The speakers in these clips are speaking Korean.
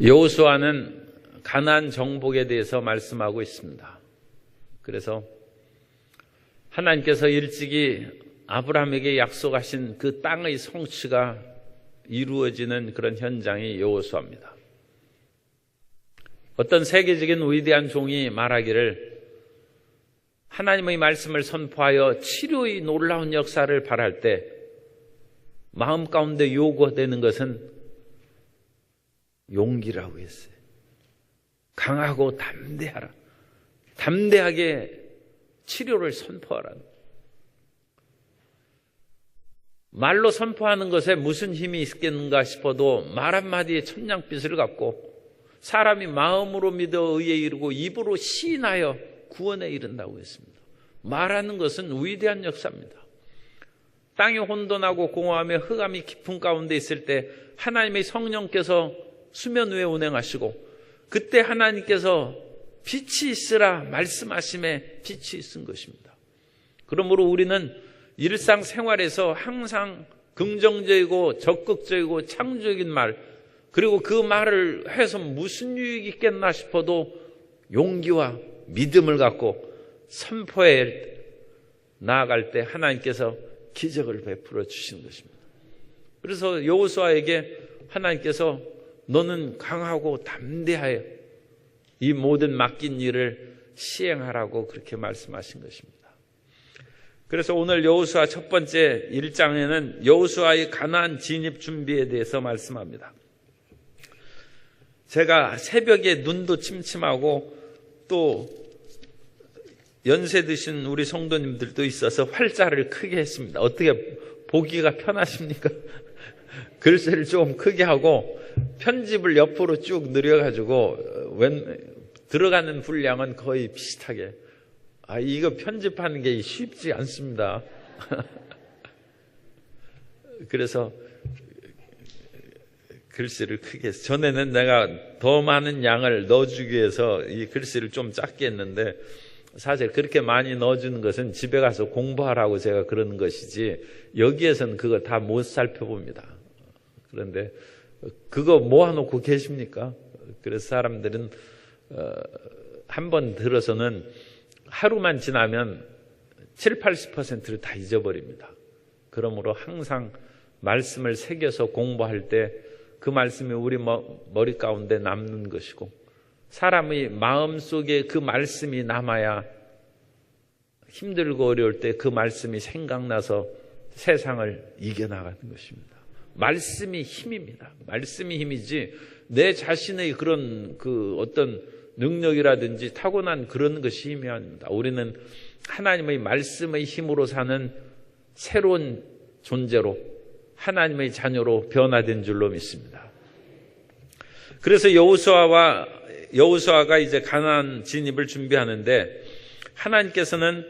여호수아는 가나안 정복에 대해서 말씀하고 있습니다. 그래서 하나님께서 일찍이 아브라함에게 약속하신 그 땅의 성취가 이루어지는 그런 현장이 여호수아입니다. 어떤 세계적인 위대한 종이 말하기를 하나님의 말씀을 선포하여 치료의 놀라운 역사를 바랄 때 마음 가운데 요구되는 것은 용기라고 했어요. 강하고 담대하라. 담대하게 치료를 선포하라. 말로 선포하는 것에 무슨 힘이 있겠는가 싶어도 말 한마디에 천냥빚을 갚고 사람이 마음으로 믿어 의에 이르고 입으로 시인하여 구원에 이른다고 했습니다. 말하는 것은 위대한 역사입니다. 땅이 혼돈하고 공허하며 흑암이 깊은 가운데 있을 때 하나님의 성령께서 수면 위에 운행하시고 그때 하나님께서 빛이 있으라 말씀하심에 빛이 있은 것입니다. 그러므로 우리는 일상생활에서 항상 긍정적이고 적극적이고 창조적인 말, 그리고 그 말을 해서 무슨 유익이 있겠나 싶어도 용기와 믿음을 갖고 선포해 나아갈 때 하나님께서 기적을 베풀어 주시는 것입니다. 그래서 여호수아에게 하나님께서 너는 강하고 담대하여 이 모든 맡긴 일을 시행하라고 그렇게 말씀하신 것입니다. 그래서 오늘 여호수아 첫 번째 1장에는 여호수아의 가나안 진입 준비에 대해서 말씀합니다. 제가 새벽에 눈도 침침하고 또 연세 드신 우리 성도님들도 있어서 활자를 크게 했습니다. 어떻게 보기가 편하십니까? 글씨를 좀 크게 하고 편집을 옆으로 쭉 늘려가지고 들어가는 분량은 거의 비슷하게. 이거 편집하는 게 쉽지 않습니다. 그래서 글씨를 크게 해서 전에는 내가 더 많은 양을 넣어주기 위해서 이 글씨를 좀 작게 했는데 사실 그렇게 많이 넣어주는 것은 집에 가서 공부하라고 제가 그러는 것이지 여기에서는 그거 다 못 살펴봅니다. 그런데 그거 모아놓고 계십니까? 그래서 사람들은 한 번 들어서는 하루만 지나면 7, 80%를 다 잊어버립니다. 그러므로 항상 말씀을 새겨서 공부할 때 그 말씀이 우리 머리 가운데 남는 것이고 사람의 마음속에 그 말씀이 남아야 힘들고 어려울 때 그 말씀이 생각나서 세상을 이겨나가는 것입니다. 말씀이 힘입니다. 말씀이 힘이지 내 자신의 그런 어떤 능력이라든지 타고난 그런 것이 힘이 아닙니다. 우리는 하나님의 말씀의 힘으로 사는 새로운 존재로 하나님의 자녀로 변화된 줄로 믿습니다. 그래서 여호수아가 이제 가나안 진입을 준비하는데 하나님께서는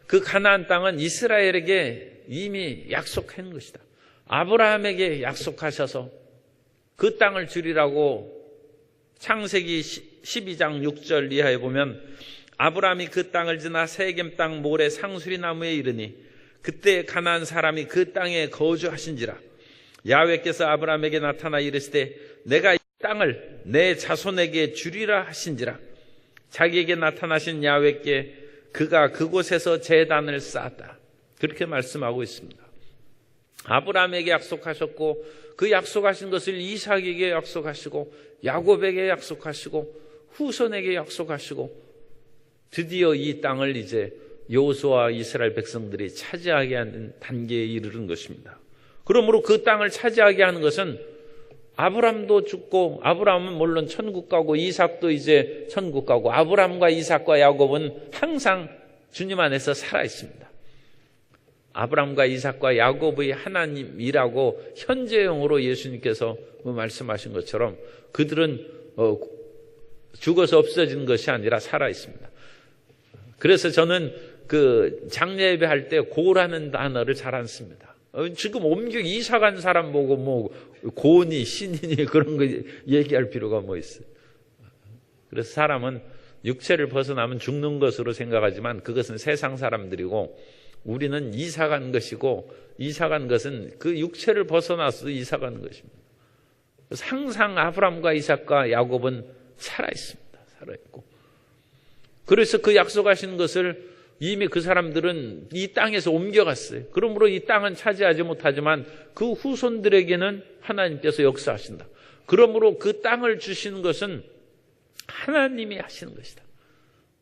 그 가나안 땅은 이스라엘에게 이미 약속한 것이다. 아브라함에게 약속하셔서 그 땅을 주리라고 창세기 12장 6절 이하에 보면 아브라함이 그 땅을 지나 세겜 땅 모래 상수리 나무에 이르니 그때 가나안 사람이 그 땅에 거주하신지라. 야훼께서 아브라함에게 나타나 이르시되 내가 이 땅을 내 자손에게 주리라 하신지라. 자기에게 나타나신 야훼께 그가 그곳에서 제단을 쌓았다. 그렇게 말씀하고 있습니다. 아브라함에게 약속하셨고 그 약속하신 것을 이삭에게 약속하시고 야곱에게 약속하시고 후손에게 약속하시고 드디어 이 땅을 이제 여호수아와 이스라엘 백성들이 차지하게 하는 단계에 이르는 것입니다. 그러므로 그 땅을 차지하게 하는 것은 아브라함도 죽고 아브라함은 물론 천국 가고 이삭도 이제 천국 가고 아브라함과 이삭과 야곱은 항상 주님 안에서 살아 있습니다. 아브라함과 이삭과 야곱의 하나님이라고 현재형으로 예수님께서 말씀하신 것처럼 그들은 죽어서 없어진 것이 아니라 살아 있습니다. 그래서 저는 그 장례 예배할 때 고라는 단어를 잘 안 씁니다. 지금 옮겨 이사 간 사람 보고 뭐 고니 신인이 그런 거 얘기할 필요가 뭐 있어요. 그래서 사람은 육체를 벗어나면 죽는 것으로 생각하지만 그것은 세상 사람들이고 우리는 이사 간 것이고 이사 간 것은 그 육체를 벗어나서 이사 가는 것입니다. 그래서 항상 아브라함과 이삭과 야곱은 살아있습니다. 살아있고. 그래서 그 약속하신 것을 이미 그 사람들은 이 땅에서 옮겨갔어요. 그러므로 이 땅은 차지하지 못하지만 그 후손들에게는 하나님께서 역사하신다. 그러므로 그 땅을 주시는 것은 하나님이 하시는 것이다.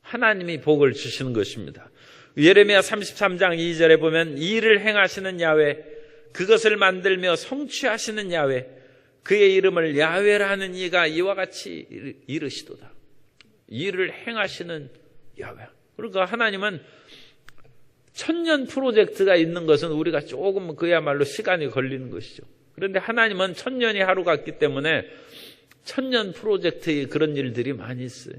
하나님이 복을 주시는 것입니다. 예레미야 33장 2절에 보면 일을 행하시는 야훼, 그것을 만들며 성취하시는 야훼, 그의 이름을 야훼라는 이가 이와 같이 이르시도다. 일을 행하시는 야훼. 그러니까 하나님은 천년 프로젝트가 있는 것은 우리가 조금 그야말로 시간이 걸리는 것이죠. 그런데 하나님은 천년이 하루 같기 때문에 천년 프로젝트의 그런 일들이 많이 있어요.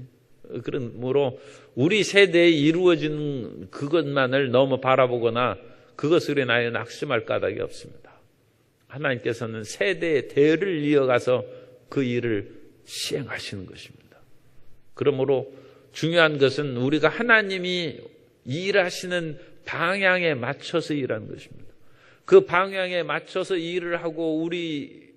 그러므로 우리 세대에 이루어지는 그것만을 너무 바라보거나 그것으로 인하여 낙심할 까닭이 없습니다. 하나님께서는 세대의 대를 이어가서 그 일을 시행하시는 것입니다. 그러므로 중요한 것은 우리가 하나님이 일하시는 방향에 맞춰서 일하는 것입니다. 그 방향에 맞춰서 일을 하고 우리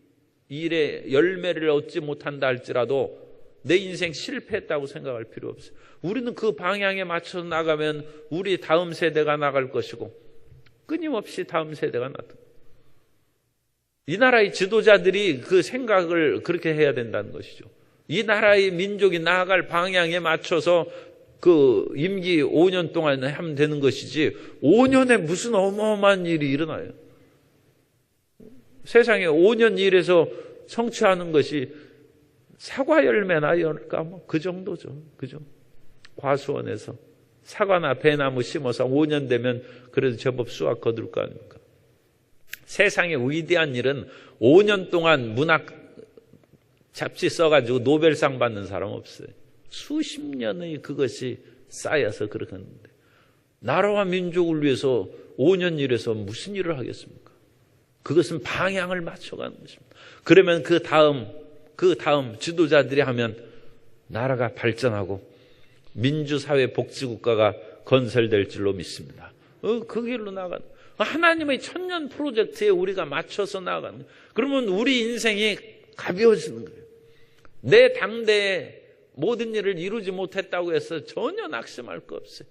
일에 열매를 얻지 못한다 할지라도 내 인생 실패했다고 생각할 필요 없어요. 우리는 그 방향에 맞춰서 나가면 우리 다음 세대가 나갈 것이고 끊임없이 다음 세대가 나다. 이 나라의 지도자들이 그 생각을 그렇게 해야 된다는 것이죠. 이 나라의 민족이 나아갈 방향에 맞춰서 그 임기 5년 동안 하면 되는 것이지 5년에 무슨 어마어마한 일이 일어나요. 세상에 5년 일해서 성취하는 것이 사과 열매나 열까 뭐 그 정도죠. 그죠? 과수원에서 사과나 배나무 심어서 5년 되면 그래도 제법 수확 거둘 거 아닙니까? 세상의 위대한 일은 5년 동안 문학 잡지 써가지고 노벨상 받는 사람 없어요. 수십 년의 그것이 쌓여서 그렇게 하는데 나라와 민족을 위해서 5년 일해서 무슨 일을 하겠습니까? 그것은 방향을 맞춰가는 것입니다. 그러면 그 다음 지도자들이 하면 나라가 발전하고 민주사회 복지국가가 건설될 줄로 믿습니다. 그 길로 나가는 하나님의 천년 프로젝트에 우리가 맞춰서 나가는 거예요. 그러면 우리 인생이 가벼워지는 거예요. 내 당대에 모든 일을 이루지 못했다고 해서 전혀 낙심할 거 없어요.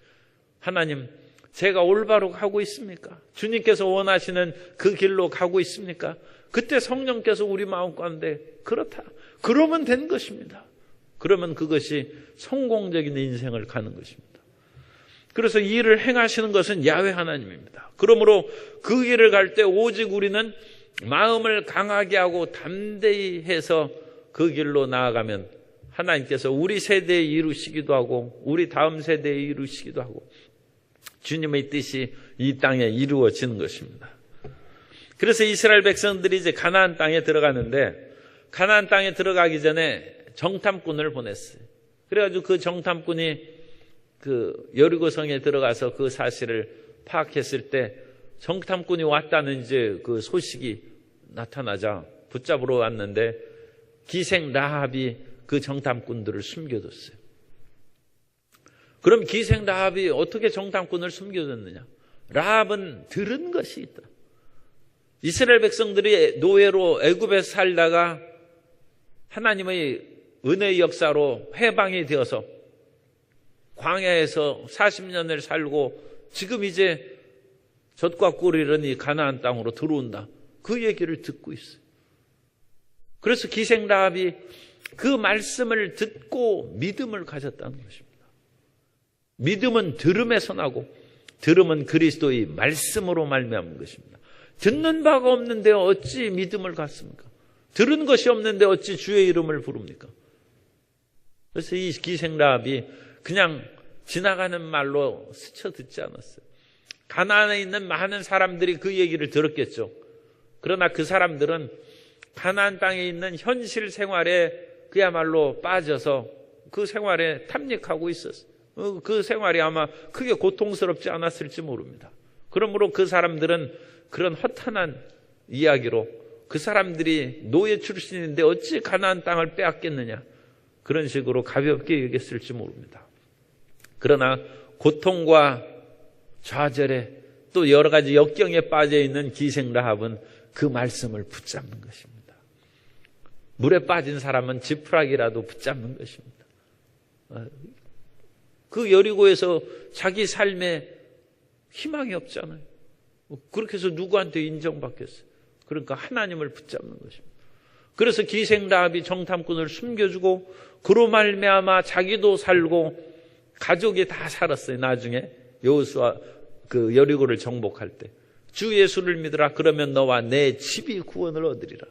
하나님, 제가 올바로 가고 있습니까? 주님께서 원하시는 그 길로 가고 있습니까? 그때 성령께서 우리 마음 가운데 그렇다. 그러면 된 것입니다. 그러면 그것이 성공적인 인생을 가는 것입니다. 그래서 이 일을 행하시는 것은 야훼 하나님입니다. 그러므로 그 길을 갈 때 오직 우리는 마음을 강하게 하고 담대히 해서 그 길로 나아가면 하나님께서 우리 세대에 이루시기도 하고 우리 다음 세대에 이루시기도 하고 주님의 뜻이 이 땅에 이루어지는 것입니다. 그래서 이스라엘 백성들이 이제 가나안 땅에 들어가는데 가나안 땅에 들어가기 전에 정탐꾼을 보냈어요. 그래가지고 그 정탐꾼이 그 여리고성에 들어가서 그 사실을 파악했을 때 정탐꾼이 왔다는 이제 그 소식이 나타나자 붙잡으러 왔는데 기생 라합이 그 정탐꾼들을 숨겨뒀어요. 그럼 기생 라합이 어떻게 정탐꾼을 숨겨뒀느냐? 라합은 들은 것이 있다. 이스라엘 백성들이 노예로 애굽에서 살다가 하나님의 은혜의 역사로 해방이 되어서 광야에서 40년을 살고 지금 이제 젖과 꿀을 잃은 이 가나안 땅으로 들어온다. 그 얘기를 듣고 있어요. 그래서 기생 라합이 그 말씀을 듣고 믿음을 가졌다는 것입니다. 믿음은 들음에서 나고 들음은 그리스도의 말씀으로 말미암은 것입니다. 듣는 바가 없는데 어찌 믿음을 갖습니까? 들은 것이 없는데 어찌 주의 이름을 부릅니까? 그래서 이 기생 라합이 그냥 지나가는 말로 스쳐 듣지 않았어요. 가나안에 있는 많은 사람들이 그 얘기를 들었겠죠. 그러나 그 사람들은 가나안 땅에 있는 현실 생활에 그야말로 빠져서 그 생활에 탐닉하고 있었어요. 그 생활이 아마 크게 고통스럽지 않았을지 모릅니다. 그러므로 그 사람들은 그런 허탄한 이야기로 그 사람들이 노예 출신인데 어찌 가나안 땅을 빼앗겠느냐 그런 식으로 가볍게 얘기했을지 모릅니다. 그러나 고통과 좌절에 또 여러 가지 역경에 빠져 있는 기생 라합은 그 말씀을 붙잡는 것입니다. 물에 빠진 사람은 지푸라기라도 붙잡는 것입니다. 그 여리고에서 자기 삶에 희망이 없잖아요. 그렇게 해서 누구한테 인정받겠어요? 그러니까 하나님을 붙잡는 것입니다. 그래서 기생 라합이 정탐꾼을 숨겨주고 그로 말미암아 자기도 살고 가족이 다 살았어요. 나중에 여호수아 그 여리고를 정복할 때 주 예수를 믿으라 그러면 너와 내 집이 구원을 얻으리라.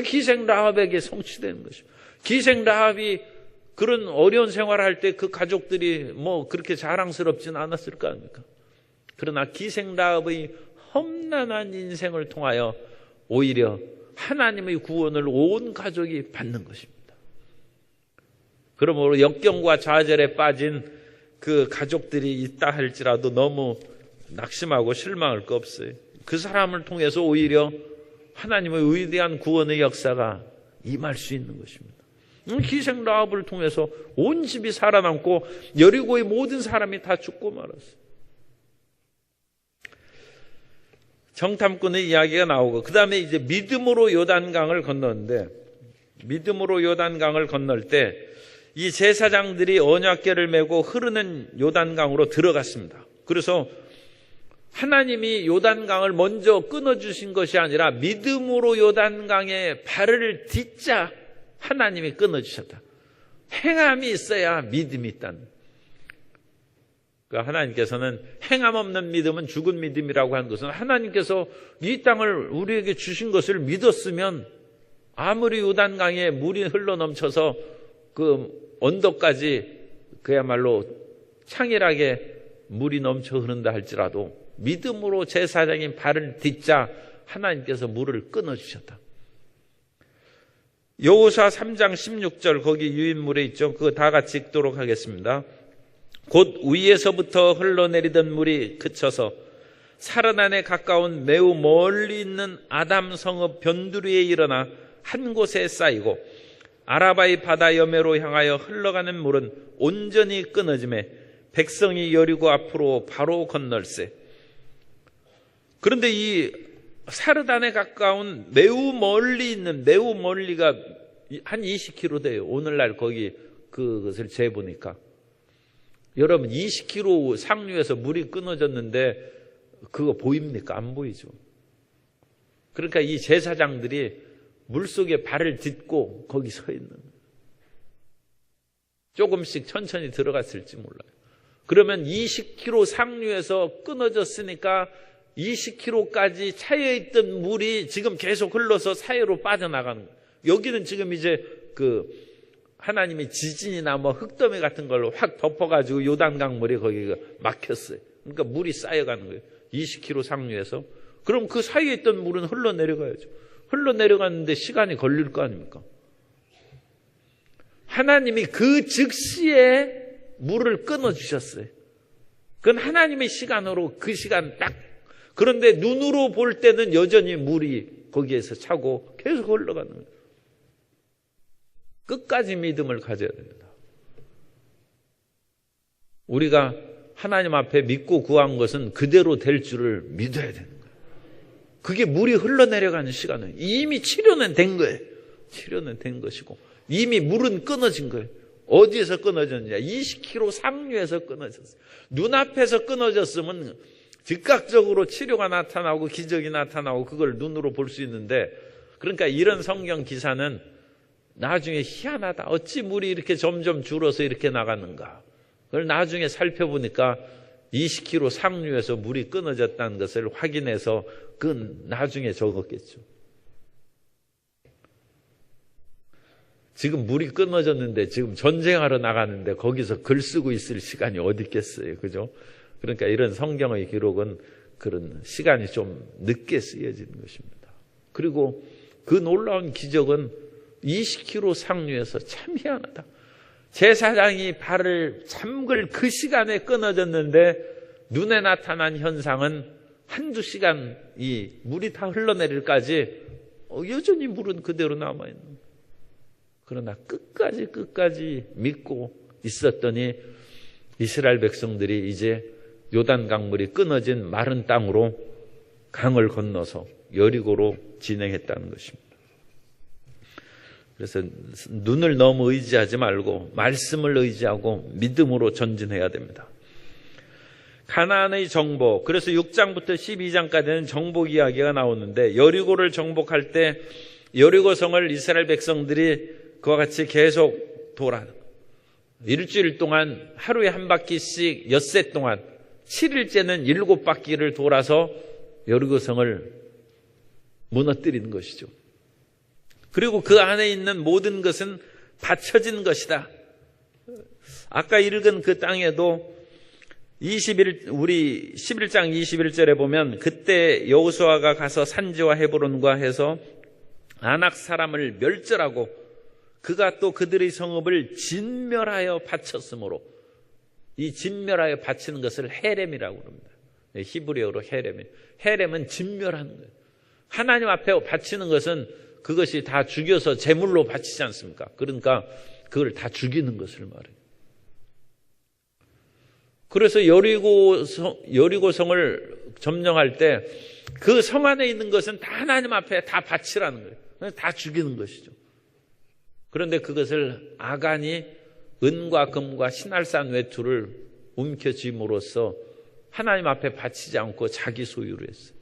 기생 라합에게 성취되는 것입니다. 기생 라합이 그런 어려운 생활을 할 때 그 가족들이 뭐 그렇게 자랑스럽진 않았을 거 아닙니까? 그러나 기생 라합의 험난한 인생을 통하여 오히려 하나님의 구원을 온 가족이 받는 것입니다. 그러므로 역경과 좌절에 빠진 그 가족들이 있다 할지라도 너무 낙심하고 실망할 거 없어요. 그 사람을 통해서 오히려 하나님의 위대한 구원의 역사가 임할 수 있는 것입니다. 기생 라합을 통해서 온 집이 살아남고 여리고의 모든 사람이 다 죽고 말았어요. 정탐꾼의 이야기가 나오고 그 다음에 이제 믿음으로 요단강을 건너는데 믿음으로 요단강을 건널 때 이 제사장들이 언약궤를 메고 흐르는 요단강으로 들어갔습니다. 그래서 하나님이 요단강을 먼저 끊어주신 것이 아니라 믿음으로 요단강에 발을 딛자 하나님이 끊어주셨다. 행함이 있어야 믿음이 있다는. 그러니까 하나님께서는 행함 없는 믿음은 죽은 믿음이라고 하는 것은 하나님께서 이 땅을 우리에게 주신 것을 믿었으면 아무리 요단강에 물이 흘러넘쳐서 그 언덕까지 그야말로 창일하게 물이 넘쳐 흐른다 할지라도 믿음으로 제사장인 발을 딛자 하나님께서 물을 끊어주셨다. 여호수아 3장 16절 거기 유인물에 있죠. 그거 다 같이 읽도록 하겠습니다. 곧 위에서부터 흘러내리던 물이 그쳐서 사르단에 가까운 매우 멀리 있는 아담 성읍 변두리에 일어나 한 곳에 쌓이고 아라바의 바다 여매로 향하여 흘러가는 물은 온전히 끊어지매 백성이 여리고 앞으로 바로 건널세. 그런데 이 사르단에 가까운 매우 멀리 있는 매우 멀리가 한 20km 돼요. 오늘날 거기 그것을 재보니까 여러분 20km 상류에서 물이 끊어졌는데 그거 보입니까? 안 보이죠. 그러니까 이 제사장들이 물속에 발을 딛고 거기 서 있는 거예요. 조금씩 천천히 들어갔을지 몰라요. 그러면 20km 상류에서 끊어졌으니까 20km까지 차여있던 물이 지금 계속 흘러서 사이로 빠져나가는 거예요. 여기는 지금 이제 그 하나님이 지진이나 뭐 흙더미 같은 걸로 확 덮어가지고 요단강 물이 거기가 막혔어요. 그러니까 물이 쌓여가는 거예요. 20km 상류에서. 그럼 그 사이에 있던 물은 흘러내려가야죠. 흘러내려갔는데 시간이 걸릴 거 아닙니까? 하나님이 그 즉시에 물을 끊어주셨어요. 그건 하나님의 시간으로 그 시간 딱. 그런데 눈으로 볼 때는 여전히 물이 거기에서 차고 계속 흘러가는 거예요. 끝까지 믿음을 가져야 됩니다. 우리가 하나님 앞에 믿고 구한 것은 그대로 될 줄을 믿어야 되는 거예요. 그게 물이 흘러내려가는 시간은 이미 치료는 된 거예요. 치료는 된 것이고 이미 물은 끊어진 거예요. 어디에서 끊어졌느냐? 20km 상류에서 끊어졌어요. 눈앞에서 끊어졌으면 즉각적으로 치료가 나타나고 기적이 나타나고 그걸 눈으로 볼 수 있는데 그러니까 이런 성경 기사는 나중에 희한하다. 어찌 물이 이렇게 점점 줄어서 이렇게 나가는가. 그걸 나중에 살펴보니까 20km 상류에서 물이 끊어졌다는 것을 확인해서 그건 나중에 적었겠죠. 지금 물이 끊어졌는데 지금 전쟁하러 나가는데 거기서 글 쓰고 있을 시간이 어디 있겠어요. 그죠? 그러니까 이런 성경의 기록은 그런 시간이 좀 늦게 쓰여지는 것입니다. 그리고 그 놀라운 기적은 20km 상류에서 참 희한하다. 제사장이 발을 잠글 그 시간에 끊어졌는데 눈에 나타난 현상은 한두 시간 이 물이 다 흘러내릴까지 여전히 물은 그대로 남아있는 거예요. 그러나 끝까지 믿고 있었더니 이스라엘 백성들이 이제 요단강 물이 끊어진 마른 땅으로 강을 건너서 여리고로 진행했다는 것입니다. 그래서 눈을 너무 의지하지 말고 말씀을 의지하고 믿음으로 전진해야 됩니다. 가나안의 정복, 그래서 6장부터 12장까지는 정복 이야기가 나오는데 여리고를 정복할 때 여리고성을 이스라엘 백성들이 그와 같이 계속 돌아 일주일 동안 하루에 한 바퀴씩 엿새 동안 7일째는 7바퀴를 돌아서 여리고성을 무너뜨리는 것이죠. 그리고 그 안에 있는 모든 것은 바쳐진 것이다. 아까 읽은 그 땅에도 우리 11장 21절에 보면 그때 여호수아가 가서 산지와 헤브론과 해서 아낙 사람을 멸절하고 그가 또 그들의 성읍을 진멸하여 바쳤으므로, 이 진멸하여 바치는 것을 헤렘이라고 합니다. 히브리어로 헤렘은 진멸하는 거예요. 하나님 앞에 바치는 것은 그것이 다 죽여서 제물로 바치지 않습니까? 그러니까 그걸 다 죽이는 것을 말해요. 그래서 여리고성을 점령할 때 그 성 안에 있는 것은 다 하나님 앞에 다 바치라는 거예요. 다 죽이는 것이죠. 그런데 그것을 아간이 은과 금과 신할산 외투를 움켜쥐므로써 하나님 앞에 바치지 않고 자기 소유로 했어요.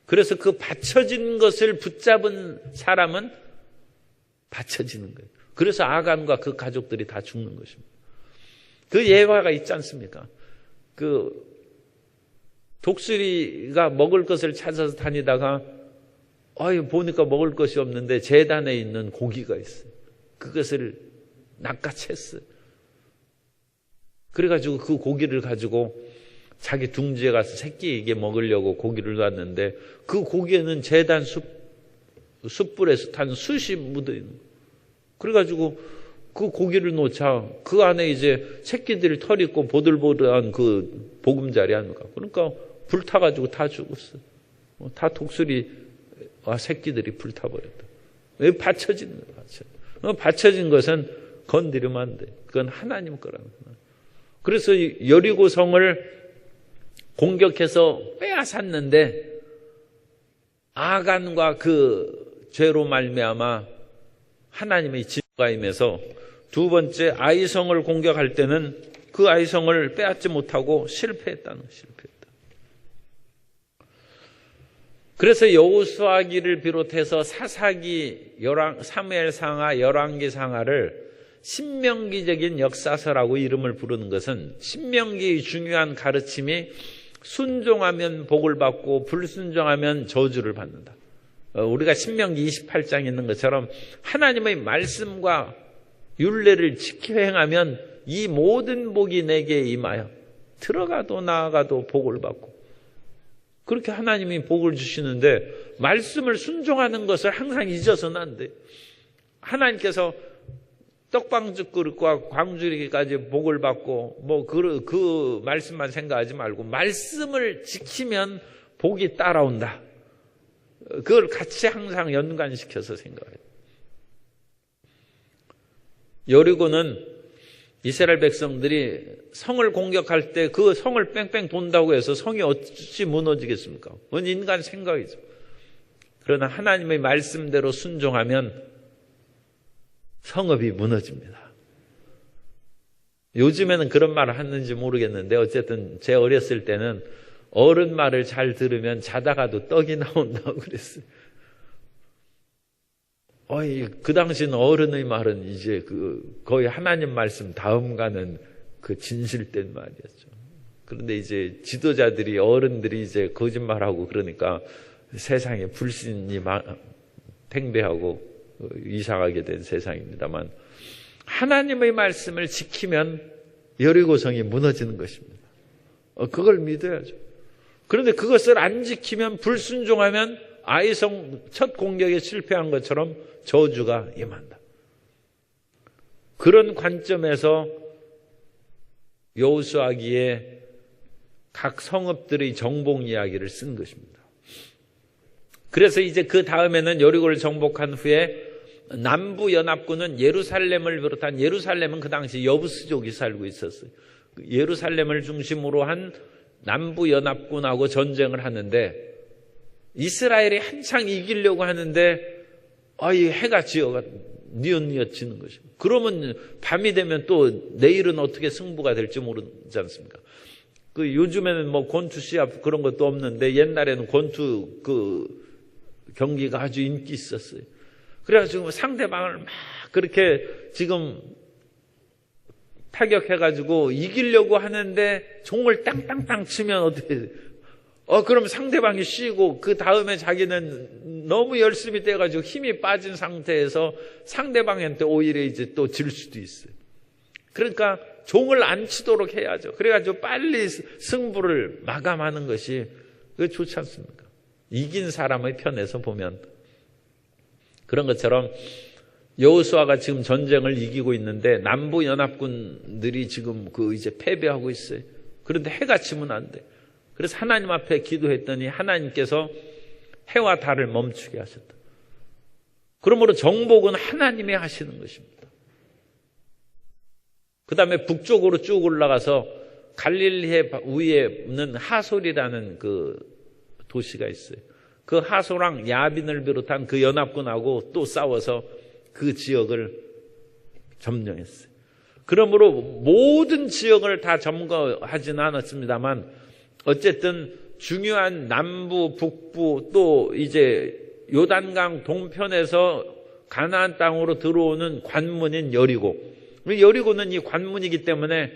그래서 그 바쳐진 것을 붙잡은 사람은 바쳐지는 거예요. 그래서 아간과 그 가족들이 다 죽는 것입니다. 그 예화가 있지 않습니까? 그 독수리가 먹을 것을 찾아서 다니다가 보니까 먹을 것이 없는데 제단에 있는 고기가 있어요. 그것을 낚아챘어요. 그래가지고 그 고기를 가지고 자기 둥지에 가서 새끼에게 먹으려고 고기를 놨는데 그 고기에는 제단 숯불에서 탄 숯이 묻어있는 거예요. 그래가지고 그 고기를 놓자 그 안에 이제 새끼들이 털 있고 보들보들한 그 보금자리 아닙니까? 그러니까 불타가지고 다 죽었어요. 다 독수리와 새끼들이 불타버렸다. 왜 받쳐지는 거예요? 받쳐진 것은 건드리면 안 돼. 그건 하나님 거라는 거예요. 그래서 여리고성을 공격해서 빼앗았는데 아간과 그 죄로 말미암아 하나님의 진노가 임해서 두 번째 아이성을 공격할 때는 그 아이성을 빼앗지 못하고 실패했다. 그래서 여호수아기를 비롯해서 사사기, 사무엘상하, 열왕기상하를 신명기적인 역사서라고 이름을 부르는 것은 신명기의 중요한 가르침이 순종하면 복을 받고 불순종하면 저주를 받는다. 우리가 신명기 28장에 있는 것처럼 하나님의 말씀과 율례를 지켜 행하면 이 모든 복이 내게 임하여 들어가도 나아가도 복을 받고, 그렇게 하나님이 복을 주시는데 말씀을 순종하는 것을 항상 잊어서는 안 돼. 하나님께서 떡방죽 그릇과 광주리기까지 복을 받고 그 말씀만 생각하지 말고 말씀을 지키면 복이 따라온다. 그걸 같이 항상 연관시켜서 생각해요. 여리고는 이스라엘 백성들이 성을 공격할 때 그 성을 뺑뺑 돈다고 해서 성이 어찌 무너지겠습니까? 그건 인간 생각이죠. 그러나 하나님의 말씀대로 순종하면 성읍이 무너집니다. 요즘에는 그런 말을 하는지 모르겠는데 어쨌든 제 어렸을 때는 어른 말을 잘 들으면 자다가도 떡이 나온다고 그랬어요. 그 당시는 어른의 말은 이제 거의 하나님 말씀 다음 가는 그 진실된 말이었죠. 그런데 이제 지도자들이, 어른들이 이제 거짓말하고 그러니까 세상에 불신이 팽배하고 이상하게 된 세상입니다만, 하나님의 말씀을 지키면 여리고성이 무너지는 것입니다. 그걸 믿어야죠. 그런데 그것을 안 지키면, 불순종하면 아이성 첫 공격에 실패한 것처럼 저주가 임한다. 그런 관점에서 여호수아기에 각 성읍들의 정복 이야기를 쓴 것입니다. 그래서 이제 그 다음에는 여리고를 정복한 후에 남부 연합군은 예루살렘을 비롯한, 예루살렘은 그 당시 여부스족이 살고 있었어요. 예루살렘을 중심으로 한 남부 연합군하고 전쟁을 하는데 이스라엘이 한창 이기려고 하는데 이 해가 지어가 뉘엿뉘엿 지는 것입니다. 그러면 밤이 되면 또 내일은 어떻게 승부가 될지 모르지 않습니까? 요즘에는 뭐 권투 시합 그런 것도 없는데 옛날에는 권투 경기가 아주 인기 있었어요. 그래가지고 상대방을 막 그렇게 지금 타격해가지고 이기려고 하는데 종을 땅땅땅 치면 어떻게 그럼 상대방이 쉬고 그 다음에 자기는 너무 열심히 뛰어가지고 힘이 빠진 상태에서 상대방한테 오히려 이제 또 질 수도 있어요. 그러니까 종을 안 치도록 해야죠. 그래가지고 빨리 승부를 마감하는 것이 좋지 않습니까? 이긴 사람의 편에서 보면. 그런 것처럼 여호수아가 지금 전쟁을 이기고 있는데 남부 연합군들이 지금 이제 패배하고 있어요. 그런데 해가 지면 안 돼. 그래서 하나님 앞에 기도했더니 하나님께서 해와 달을 멈추게 하셨다. 그러므로 정복은 하나님이 하시는 것입니다. 그 다음에 북쪽으로 쭉 올라가서 갈릴리해 위에 있는 하솔이라는 도시가 있어요. 그 하솔랑 야빈을 비롯한 그 연합군하고 또 싸워서 그 지역을 점령했어요. 그러므로 모든 지역을 다 점거하지는 않았습니다만 어쨌든 중요한 남부, 북부 또 이제 요단강 동편에서 가나안 땅으로 들어오는 관문인 여리고, 여리고는 이 관문이기 때문에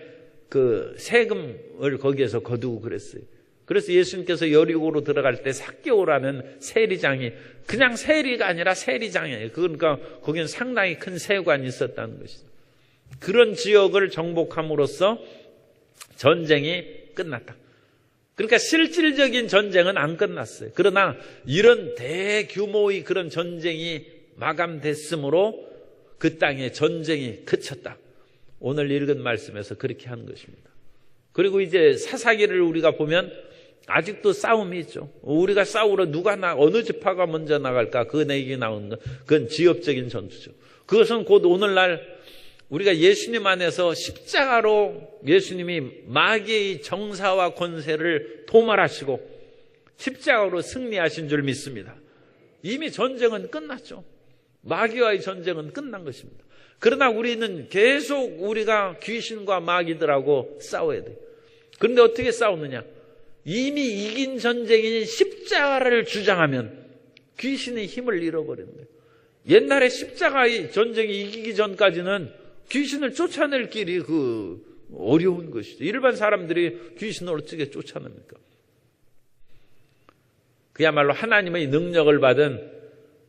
세금을 거기에서 거두고 그랬어요. 그래서 예수님께서 여리고로 들어갈 때 삭개오라는 세리장이 그냥 세리가 아니라 세리장이에요. 그러니까 거기는 상당히 큰 세관이 있었다는 것이죠. 그런 지역을 정복함으로써 전쟁이 끝났다. 그러니까 실질적인 전쟁은 안 끝났어요. 그러나 이런 대규모의 그런 전쟁이 마감됐으므로 그 땅에 전쟁이 그쳤다. 오늘 읽은 말씀에서 그렇게 하는 것입니다. 그리고 이제 사사기를 우리가 보면 아직도 싸움이 있죠. 우리가 싸우러 어느 지파가 먼저 나갈까 그 내기 나오는 건 그건 지역적인 전투죠. 그것은 곧 오늘날 우리가 예수님 안에서 십자가로 예수님이 마귀의 정사와 권세를 도말하시고 십자가로 승리하신 줄 믿습니다. 이미 전쟁은 끝났죠. 마귀와의 전쟁은 끝난 것입니다. 그러나 우리는 계속 우리가 귀신과 마귀들하고 싸워야 돼요. 그런데 어떻게 싸우느냐? 이미 이긴 전쟁인 십자가를 주장하면 귀신의 힘을 잃어버리는 거예요. 옛날에 십자가의 전쟁이 이기기 전까지는 귀신을 쫓아낼 길이 어려운 것이죠. 일반 사람들이 귀신을 어떻게 쫓아냅니까? 그야말로 하나님의 능력을 받은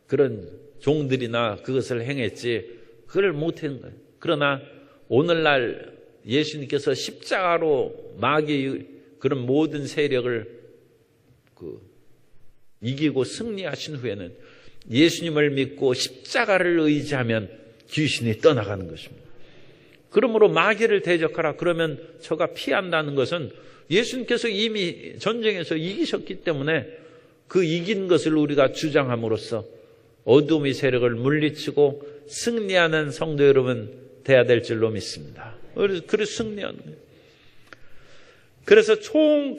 그런 종들이나 그것을 행했지 그걸 못한 거예요. 그러나 오늘날 예수님께서 십자가로 마귀의 그런 모든 세력을 이기고 승리하신 후에는 예수님을 믿고 십자가를 의지하면 귀신이 떠나가는 것입니다. 그러므로 마귀를 대적하라. 그러면 저가 피한다는 것은 예수님께서 이미 전쟁에서 이기셨기 때문에 그 이긴 것을 우리가 주장함으로써 어둠의 세력을 물리치고 승리하는 성도 여러분 돼야 될 줄로 믿습니다. 그래서 승리하는 거예요. 그래서 총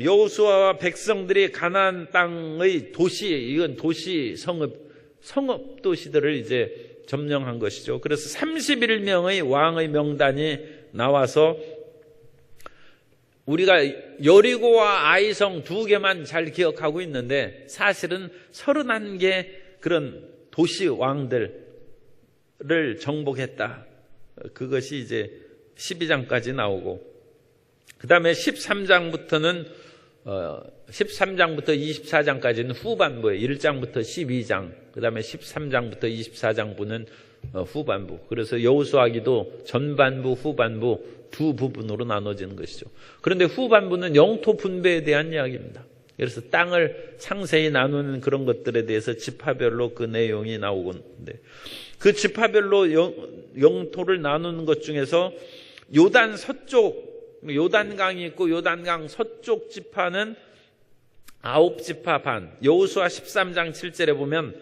여호수아와 백성들이 가나안 땅의 도시, 이건 도시 성읍 도시들을 이제 점령한 것이죠. 그래서 31명의 왕의 명단이 나와서 우리가 여리고와 아이성 두 개만 잘 기억하고 있는데 사실은 31개 그런 도시 왕들을 정복했다. 그것이 이제 12장까지 나오고 그 다음에 13장부터 24장까지는 후반부에 1장부터 12장 그 다음에 13장부터 24장부는 후반부. 그래서 여호수아기도 전반부 후반부 두 부분으로 나눠지는 것이죠. 그런데 후반부는 영토 분배에 대한 이야기입니다. 그래서 땅을 상세히 나누는 그런 것들에 대해서 지파별로 그 내용이 나오는데 그 지파별로 영토를 나누는 것 중에서 요단 서쪽, 요단강이 있고 요단강 서쪽 지파는 9지파 반. 여호수아 13장 7절에 보면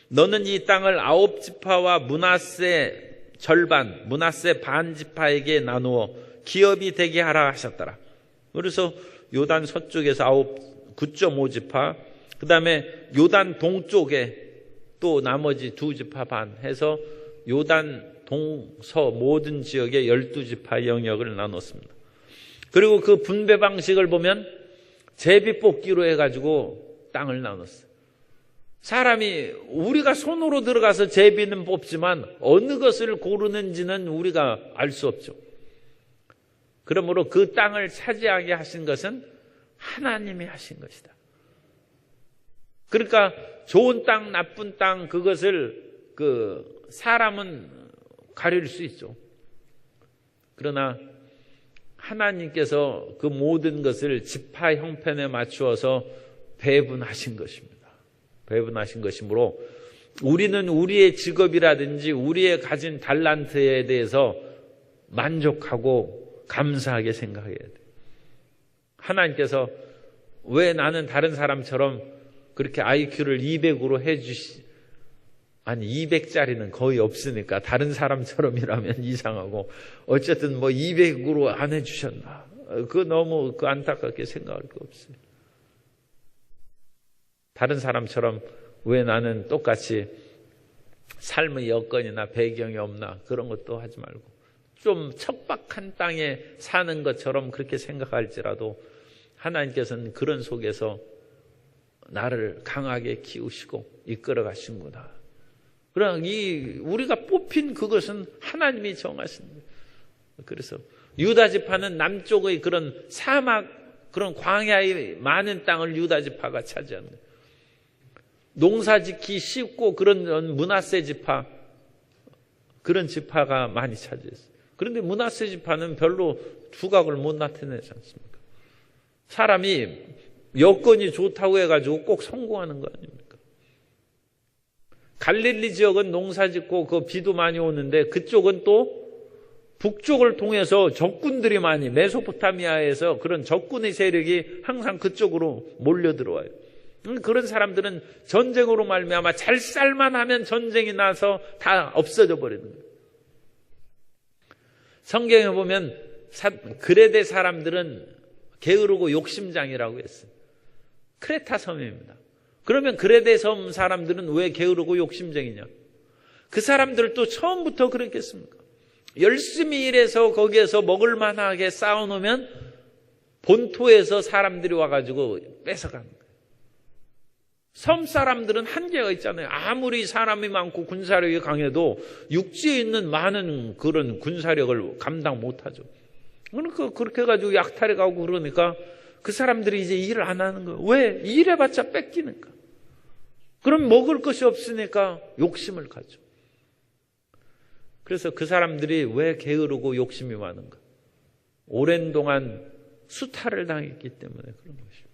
너는 이 땅을 9지파와 므낫세 절반, 므낫세 반 지파에게 나누어 기업이 되게 하라 하셨더라. 그래서 요단 서쪽에서 9.5지파, 그 다음에 요단 동쪽에 또 나머지 2지파 반 해서 요단 동서 모든 지역에 12지파 영역을 나눴습니다. 그리고 그 분배 방식을 보면 제비뽑기로 해가지고 땅을 나눴어요. 사람이 우리가 손으로 들어가서 제비는 뽑지만 어느 것을 고르는지는 우리가 알 수 없죠. 그러므로 그 땅을 차지하게 하신 것은 하나님이 하신 것이다. 그러니까 좋은 땅, 나쁜 땅, 그것을 사람은 가릴 수 있죠. 그러나 하나님께서 그 모든 것을 지파 형편에 맞추어서 배분하신 것입니다. 배분하신 것이므로 우리는 우리의 직업이라든지 우리의 가진 달란트에 대해서 만족하고 감사하게 생각해야 돼요. 하나님께서 왜 나는 다른 사람처럼 그렇게 IQ를 200으로 아니 200짜리는 거의 없으니까 다른 사람처럼이라면 이상하고 어쨌든 200으로 안 해주셨나. 그거 너무 안타깝게 생각할 거 없어요. 다른 사람처럼 왜 나는 똑같이 삶의 여건이나 배경이 없나 그런 것도 하지 말고 좀 척박한 땅에 사는 것처럼 그렇게 생각할지라도 하나님께서는 그런 속에서 나를 강하게 키우시고 이끌어 가신구나. 그러나 우리가 뽑힌 그것은 하나님이 정하신 거예요. 그래서 유다 지파는 남쪽의 그런 사막, 그런 광야의 많은 땅을 유다 지파가 차지한 거예요. 농사 짓기 쉽고 그런 므낫세 지파, 그런 지파가 많이 차지했어요. 그런데 므낫세 지파는 별로 두각을 못 나타내지 않습니까? 사람이 여건이 좋다고 해가지고 꼭 성공하는 거 아닙니까? 갈릴리 지역은 농사 짓고 그 비도 많이 오는데 그쪽은 또 북쪽을 통해서 적군들이 많이, 메소포타미아에서 그런 적군의 세력이 항상 그쪽으로 몰려 들어와요. 그런 사람들은 전쟁으로 말미암아 잘 살만 하면 전쟁이 나서 다 없어져 버리는 거예요. 성경에 보면 그레데 사람들은 게으르고 욕심장이라고 했어요. 크레타 섬입니다. 그러면 그레데 섬 사람들은 왜 게으르고 욕심쟁이냐? 그 사람들도 처음부터 그랬겠습니까? 열심히 일해서 거기에서 먹을만하게 쌓아놓으면 본토에서 사람들이 와가지고 뺏어가는 거예요. 섬 사람들은 한계가 있잖아요. 아무리 사람이 많고 군사력이 강해도 육지에 있는 많은 그런 군사력을 감당 못하죠. 그러니까 그렇게 해가지고 약탈해 가고 그러니까 그 사람들이 이제 일을 안 하는 거예요. 왜? 일해봤자 뺏기니까. 그럼 먹을 것이 없으니까 욕심을 가죠. 그래서 그 사람들이 왜 게으르고 욕심이 많은가? 오랜 동안 수탈을 당했기 때문에 그런 것입니다.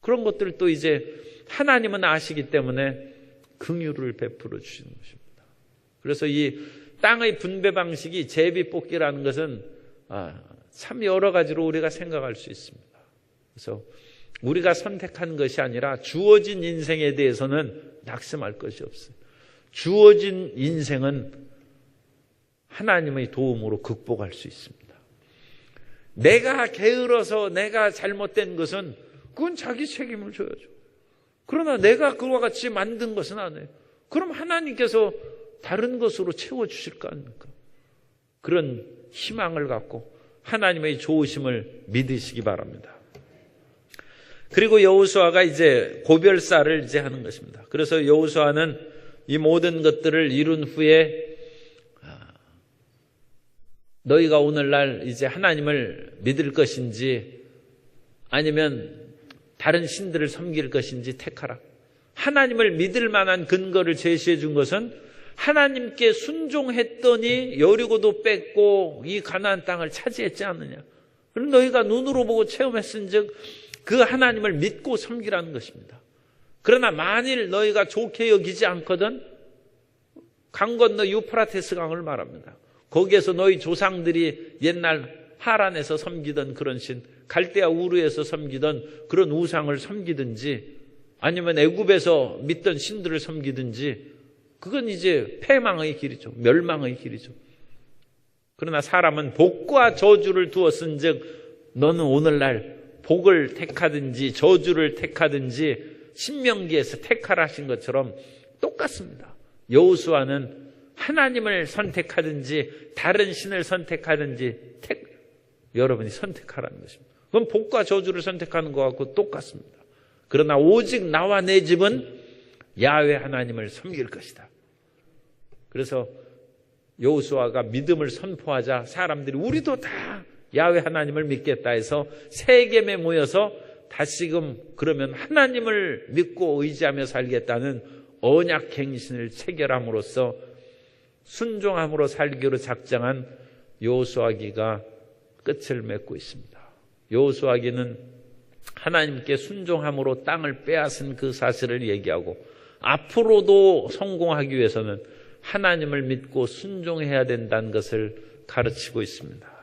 그런 것들을 또 이제 하나님은 아시기 때문에 긍휼을 베풀어 주시는 것입니다. 그래서 이 땅의 분배 방식이 제비뽑기라는 것은 참 여러 가지로 우리가 생각할 수 있습니다. 그래서 우리가 선택한 것이 아니라 주어진 인생에 대해서는 낙심할 것이 없어요. 주어진 인생은 하나님의 도움으로 극복할 수 있습니다. 내가 게을러서 내가 잘못된 것은 그건 자기 책임을 져야죠. 그러나 내가 그와 같이 만든 것은 아니에요. 그럼 하나님께서 다른 것으로 채워주실 거 아닙니까? 그런 희망을 갖고 하나님의 좋으심을 믿으시기 바랍니다. 그리고 여호수아가 이제 고별사를 이제 하는 것입니다. 그래서 여호수아는 이 모든 것들을 이룬 후에 너희가 오늘날 이제 하나님을 믿을 것인지 아니면 다른 신들을 섬길 것인지 택하라. 하나님을 믿을 만한 근거를 제시해 준 것은 하나님께 순종했더니 여리고도 뺏고 이 가나안 땅을 차지했지 않느냐. 그럼 너희가 눈으로 보고 체험했은즉 그 하나님을 믿고 섬기라는 것입니다. 그러나 만일 너희가 좋게 여기지 않거든 강 건너 유프라테스 강을 말합니다. 거기에서 너희 조상들이 옛날 하란에서 섬기던 그런 신, 갈대아 우르에서 섬기던 그런 우상을 섬기든지 아니면 애굽에서 믿던 신들을 섬기든지 그건 이제 패망의 길이죠. 멸망의 길이죠. 그러나 사람은 복과 저주를 두었은즉 너는 오늘날 복을 택하든지 저주를 택하든지 신명기에서 택하라 하신 것처럼 똑같습니다. 여호수아는 하나님을 선택하든지 다른 신을 선택하든지 여러분이 선택하라는 것입니다. 그건 복과 저주를 선택하는 것과 똑같습니다. 그러나 오직 나와 내 집은 야훼 하나님을 섬길 것이다. 그래서 여호수아가 믿음을 선포하자 사람들이 우리도 다 야훼 하나님을 믿겠다 해서 세겜에 모여서 다시금 그러면 하나님을 믿고 의지하며 살겠다는 언약 갱신을 체결함으로써 순종함으로 살기로 작정한 여호수아기가 끝을 맺고 있습니다. 여호수아기는 하나님께 순종함으로 땅을 빼앗은 그 사실을 얘기하고 앞으로도 성공하기 위해서는 하나님을 믿고 순종해야 된다는 것을 가르치고 있습니다.